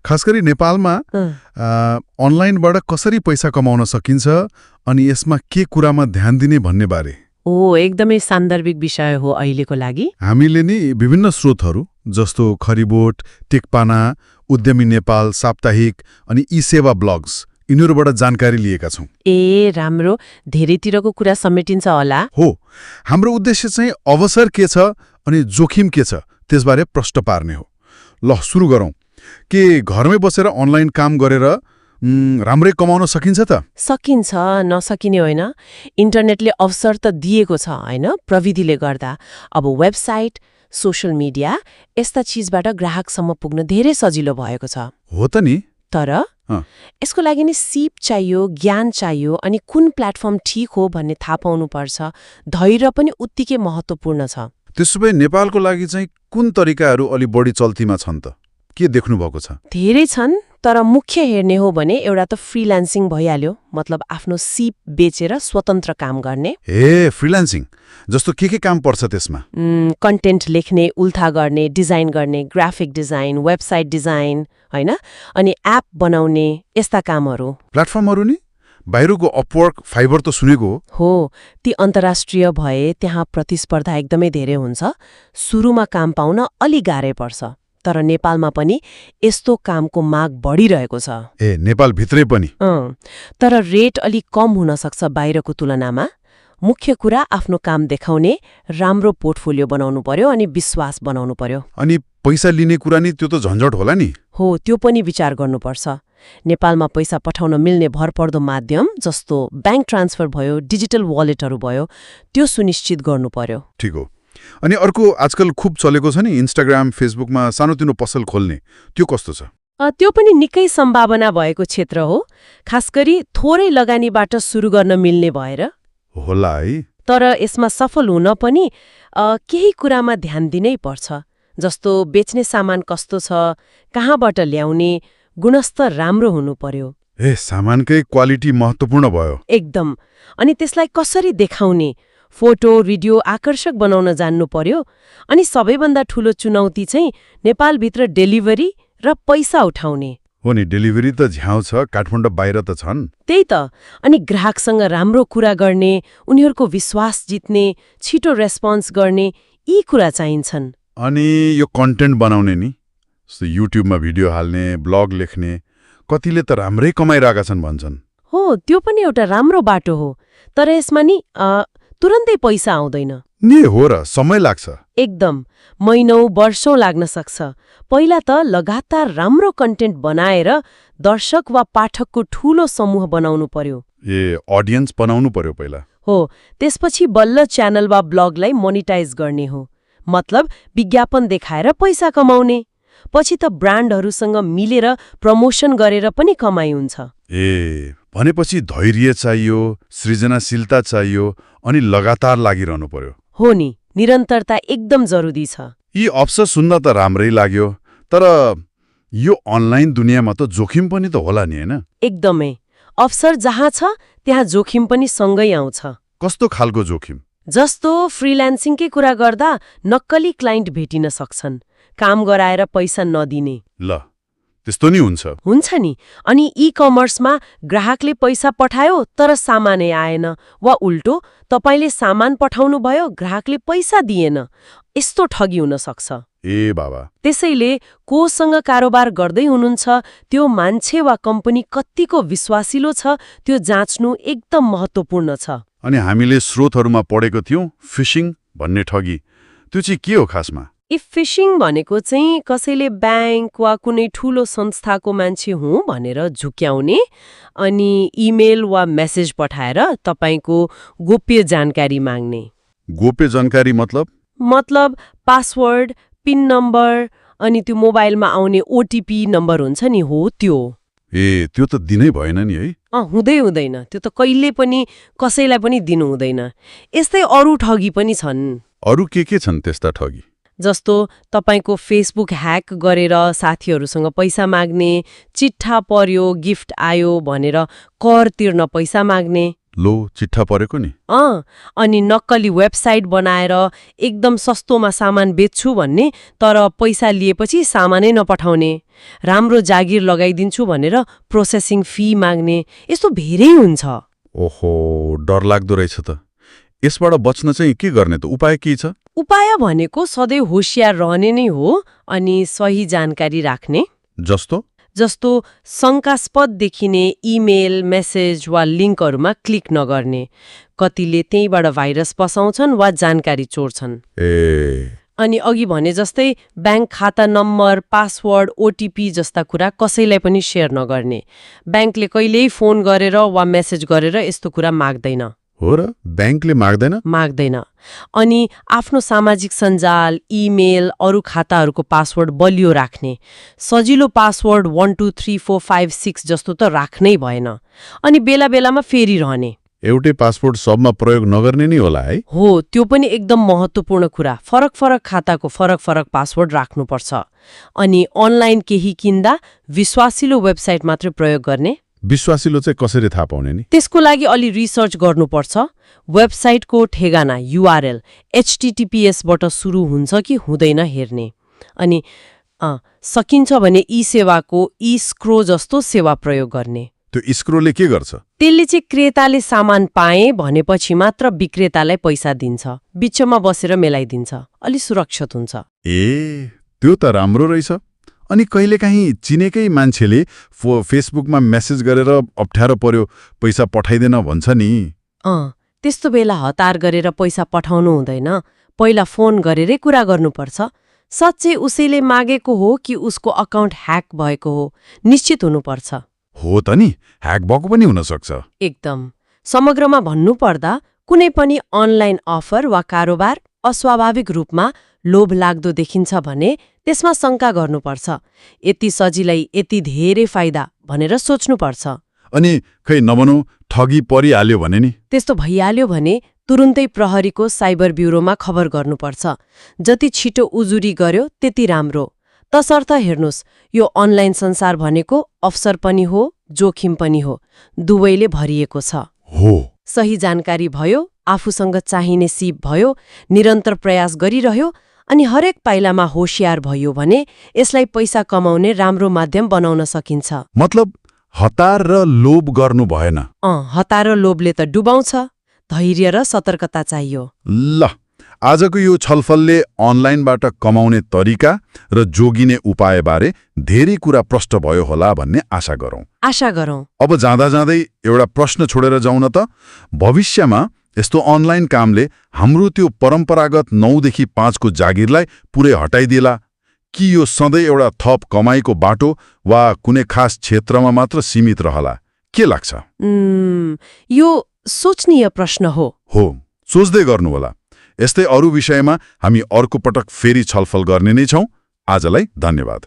खास गरी नेपालमा अनलाइनबाट कसरी पैसा कमाउन सकिन्छ अनि यसमा के कुरामा ध्यान दिने भन्ने बारे एकदमै सान्दर्भिक विषय हो अहिलेको लागि। हामीले नि विभिन्न स्रोतहरू जस्तो खरिबोट, टेकपाना, उद्यमी नेपाल, साप्ताहिक अनि ई-सेवा ब्लग्स यिनीहरूबाट जानकारी लिएका छौं। राम्रो, धेरैतिरको कुरा समेटिन्छ होला। हो, हाम्रो उद्देश्य चाहिँ अवसर के छ अनि जोखिम के छ त्यसबारे प्रश्न पार्ने हो। ल सुरु गरौँ। के घरमै बसेर अनलाइन काम गरेर राम्रै कमाउन सकिन्छ त? सकिन्छ, नसकिने होइन। इन्टरनेटले अवसर त दिएको छ होइन, प्रविधिले गर्दा। अब वेबसाइट, सोशल मिडिया यस्ता चिजबाट ग्राहकसम्म पुग्न धेरै सजिलो भएको छ। हो त नि। तर यसको लागि नि सिप चाहियो, ज्ञान चाहियो अनि कुन प्लेटफर्म ठिक हो भन्ने थाहा पाउनुपर्छ। धैर्य पनि उत्तिकै महत्त्वपूर्ण छ। त्यसो भए नेपालको लागि चाहिँ कुन तरिकाहरू अलि बढी चल्तीमा छन् त? के देख्नु भएको छ? धेरै छन्, तर मुख्य हेर्ने हो भने एउटा त फ्रिल्यान्सिङ भइहाल्यो, मतलब आफ्नो सिप बेचेर स्वतन्त्र काम गर्ने। फ्रिल्यान्सिङ जस्तो के काम पर्छ त्यसमा? कन्टेन्ट लेख्ने, उल्था गर्ने, डिजाइन गर्ने, ग्राफिक डिजाइन, वेबसाइट डिजाइन होइन, अनि एप बनाउने यस्ता कामहरू। प्लेटफर्महरू नि बाहिरको अपवर्क, फाइबर त सुनेको हो। ती अन्तर्राष्ट्रिय भए त्यहाँ प्रतिस्पर्धा एकदमै धेरै हुन्छ। सुरुमा काम पाउन अलि गाह्रै पर्छ। तर नेपालमा पनि यस्तो कामको माग बढिरहेको छ। नेपाल भित्रै पनि? तर रेट अलि कम हुन सक्छ बाहिरको तुलनामा। मुख्य कुरा आफ्नो काम देखाउने, राम्रो पोर्टफोलियो बनाउनु पर्यो अनि विश्वास बनाउनु पर्यो। अनि पैसा लिने कुरा नि त्यो त झन्झट होला नि? हो, त्यो पनि विचार गर्नुपर्छ। नेपालमा पैसा पठाउन मिल्ने भरपर्दो माध्यम जस्तो ब्याङ्क ट्रान्सफर भयो, डिजिटल वालेटहरू भयो, त्यो सुनिश्चित गर्नु पर्यो। ठिक हो। अनि अर्को आजकल खुब चलेको छ नि इन्स्टाग्राम, फेसबुकमा सानोतिनो पसल खोल्ने, त्यो कस्तो छ? त्यो पनि निकै सम्भावना भएको क्षेत्र हो, खास गरी थोरै लगानीबाट सुरु गर्न मिल्ने भएर होला है। तर यसमा सफल हुन पनि केही कुरामा ध्यान दिनै पर्छ, जस्तो बेच्ने सामान कस्तो छ, कहाँबाट ल्याउने, गुणस्तर राम्रो हुनु पर्यो। सामानकै क्वालिटी महत्त्वपूर्ण भयो। एकदम। अनि त्यसलाई कसरी देखाउने, फोटो, भिडियो आकर्षक बनाउन जान्नु पर्यो। अनि सबैभन्दा ठूलो चुनौती चाहिँ नेपालभित्र डेलिभरी र पैसा उठाउने हो नि। डेलिभरी त झ्याउ छ, काठमाडौँ बाहिर त छन्। त्यही त। अनि ग्राहकसँग राम्रो कुरा गर्ने, उनीहरूको विश्वास जित्ने, छिटो रेस्पोन्स गर्ने, यी कुरा चाहिन्छन्। अनि यो कन्टेन्ट बनाउने नि, युट्युबमा भिडियो हाल्ने, ब्लग लेख्ने, कतिले त राम्रै कमाइरहेका छन् भन्छन्। हो, त्यो पनि एउटा राम्रो बाटो हो। तर यसमा नि तुरन्तै पैसा आउँदैन नि। हो र, समय लाग्छ। एकदम, महिनौं वर्षौं लाग्न सक्छ। पहिला त लगातार राम्रो कन्टेन्ट बनाएर दर्शक वा पाठकको ठूलो समूह बनाउनु पर्यो। अडियन्स बनाउनु पर्यो पहिला। हो, त्यसपछि बल्ल च्यानल वा ब्लगलाई मोनिटाइज गर्ने हो, मतलब विज्ञापन देखाएर पैसा कमाउने। पछि त ब्रान्डहरूसँग मिलेर प्रमोसन गरेर पनि कमाइ हुन्छ। भनेपछि धैर्य चाहियो, सृजनाशीलता चाहियो अनि लगातार लागिरहनु पर्यो। हो नि, निरन्तरता एकदम जरुरी छ। यी अवसर सुन्न त राम्रै लाग्यो, तर यो अनलाइन दुनियाँमा त जोखिम पनि त होला नि, हैन? एकदमै। अवसर जहाँ छ त्यहाँ जोखिम पनि सँगै आउँछ। कस्तो खालको जोखिम? जस्तो फ्रिल्यान्सिङकै कुरा गर्दा नक्कली क्लाइन्ट भेटिन सक्छन्, काम गराएर पैसा नदिने। ल, त्यस्तो नि हुन्छ नि। अनि ई कमर्समा ग्राहकले पैसा पठायो तर सामानै आएन, वा उल्टो तपाईले सामान पठाउनु भयो, ग्राहकले पैसा दिएन। यस्तो ठगी हुन सक्छ। बाबा। त्यसैले कोसँग कारोबार गर्दै हुनुहुन्छ त्यो मान्छे वा कम्पनी कतिको विश्वासिलो छ त्यो जाँच्नु एकदम महत्त्वपूर्ण छ। अनि हामीले स्रोतहरूमा पढेको थियौं फिशिङ भन्ने ठगी, त्यो चाहिँ के हो खासमा? फिशिङ भनेको चाहिँ कसैले ब्याङ्क वा कुनै ठूलो संस्थाको मान्छे हुँ भनेर झुक्याउने अनि इमेल वा मेसेज पठाएर तपाईको गोप्य जानकारी माग्ने। गोप्य जानकारी मतलब पासवर्ड, पिन नम्बर अनि त्यो मोबाइलमा आउने ओटिपी नम्बर हुन्छ नि, हो त्यो। त्यो त दिनै भएन नि है? हुँदैन, त्यो त कहिले पनि कसैलाई पनि दिनु हुँदैन। यस्तै अरू ठगी पनि छन्। अरू के छन् त्यस्ता ठगी? जस्तो तपाईको फेसबुक ह्याक गरेर साथीहरूसँग पैसा माग्ने, चिट्ठा पर्यो, गिफ्ट आयो भनेर कर तिर्न पैसा माग्ने। लो चिट्ठा परेको नि। अनि नक्कली वेबसाइट बनाएर एकदम सस्तोमा सामान बेच्छु भन्ने, तर पैसा लिएपछि सामानै नपठाउने, राम्रो जागिर लगाइदिन्छु भनेर प्रोसेसिङ फी माग्ने, यस्तो धेरै हुन्छ। ओहो, डरलाग्दो रहेछ त। यसबाट बच्न चाहिँ के गर्ने त? उपाय के छ? उपाय भनेको सधैँ होशियार रहने नै हो अनि सही जानकारी राख्ने। जस्तो शङ्कास्पद देखिने इमेल, मेसेज वा लिङ्कहरूमा क्लिक नगर्ने। कतिले त्यहीँबाट भाइरस पसाउँछन् वा जानकारी चोर्छन्। अनि अघि भने जस्तै ब्याङ्क खाता नम्बर, पासवर्ड, ओटिपी जस्ता कुरा कसैलाई पनि सेयर नगर्ने। ब्याङ्कले कहिल्यै फोन गरेर वा मेसेज गरेर यस्तो कुरा माग्दैन। हो र? ब्याङ्कले माग्दैन? अनि आफ्नो सामाजिक सञ्जाल, इमेल, अरू खाताहरूको पासवर्ड बलियो राख्ने। सजिलो पासवर्ड 1 2 3 4 5 6 जस्तो त राख्नै भएन। अनि बेला बेलामा फेरिरहने। एउटै पासवर्ड सबमा प्रयोग नगर्ने नै होला है? हो, त्यो पनि एकदम महत्त्वपूर्ण कुरा। फरक फरक खाताको फरक फरक पासवर्ड राख्नुपर्छ। अनि अनलाइन केही किन्दा विश्वासिलो वेबसाइट मात्रै प्रयोग गर्ने। विश्वासिलो चाहिँ कसरी थाहा पाउने नि? त्यसको लागि अलि रिसर्च गर्नुपर्छ। वेबसाइटको ठेगाना URL HTTPS बाट सुरु हुन्छ कि हुँदैन हेर्ने। अनि सकिन्छ भने ई-सेवाको ई-स्क्रो जस्तो सेवा प्रयोग गर्ने। त्यो ई-स्क्रोले के गर्छ? त्यसले चाहिँ क्रेताले सामान पाए भनेपछि मात्र विक्रेतालाई पैसा दिन्छ। बिचमा बसेर मिलाइदिन्छ। अलि सुरक्षित हुन्छ। त्यो त राम्रो रहेछ। अनि कहिलेकाहीँ चिनेकै मान्छेले फेसबुकमा मेसेज गरेर अप्ठ्यारो पर्यो, पैसा पठाइदेन भन्छ नि। त्यस्तो बेला हतार गरेर पैसा पठाउनु हुँदैन। पहिला फोन गरेरै कुरा गर्नुपर्छ। साँच्चै उसैले मागेको हो कि उसको अकाउन्ट ह्याक भएको हो, निश्चित हुनुपर्छ। हो त नि, ह्याक भएको पनि हुन सक्छ। एकदम। समग्रमा भन्नुपर्दा कुनै पनि अनलाइन अफर वा कारोबार अस्वाभाविक रूपमा लोभ लाग्दो देखिन्छ भने त्यसमा शङ्का गर्नुपर्छ। यति सजिलै यति धेरै फाइदा भनेर सोच्नुपर्छ। अनि खै नभनौँ ठगी परिहाल्यो भने नि? त्यस्तो भइहाल्यो भने तुरुन्तै प्रहरीको साइबर ब्युरोमा खबर गर्नुपर्छ। जति छिटो उजुरी गर्यो त्यति राम्रो। तसर्थ हेर्नुहोस्, यो अनलाइन संसार भनेको अवसर पनि हो, जोखिम पनि हो, दुवैले भरिएको छ। सही जानकारी भयो, आफूसँग चाहिने सिप भयो, निरन्तर प्रयास गरिरह्यो अनि हरेक पाइलामा होशियार भयो भने यसलाई पैसा कमाउने राम्रो माध्यम बनाउन सकिन्छ। मतलब हतार र लोभ गर्नु भएन? हतार र लोभले त डुबाउँछ। धैर्य र सतर्कता चाहियो। ल, आजको यो छलफलले अनलाइनबाट कमाउने तरिका र जोगिने उपायबारे धेरै कुरा प्रष्ट भयो होला भन्ने आशा गरौँ। अब जाँदा जाँदै एउटा प्रश्न छोडेर जाउँ न त। भविष्यमा यस्तो अनलाइन कामले हाम्रो त्यो परम्परागत 9 देखि 5 को जागिरलाई पुरै हटाइदिएला कि यो सधैँ एउटा थप कमाइको बाटो वा कुनै खास क्षेत्रमा मात्र सीमित रहला? के लाग्छ? यो सोचनीय प्रश्न हो। सोच्दै गर्नु होला। यस्तै अरू विषयमा हामी अर्को पटक फेरि छलफल गर्ने नै छौँ। आजलाई धन्यवाद।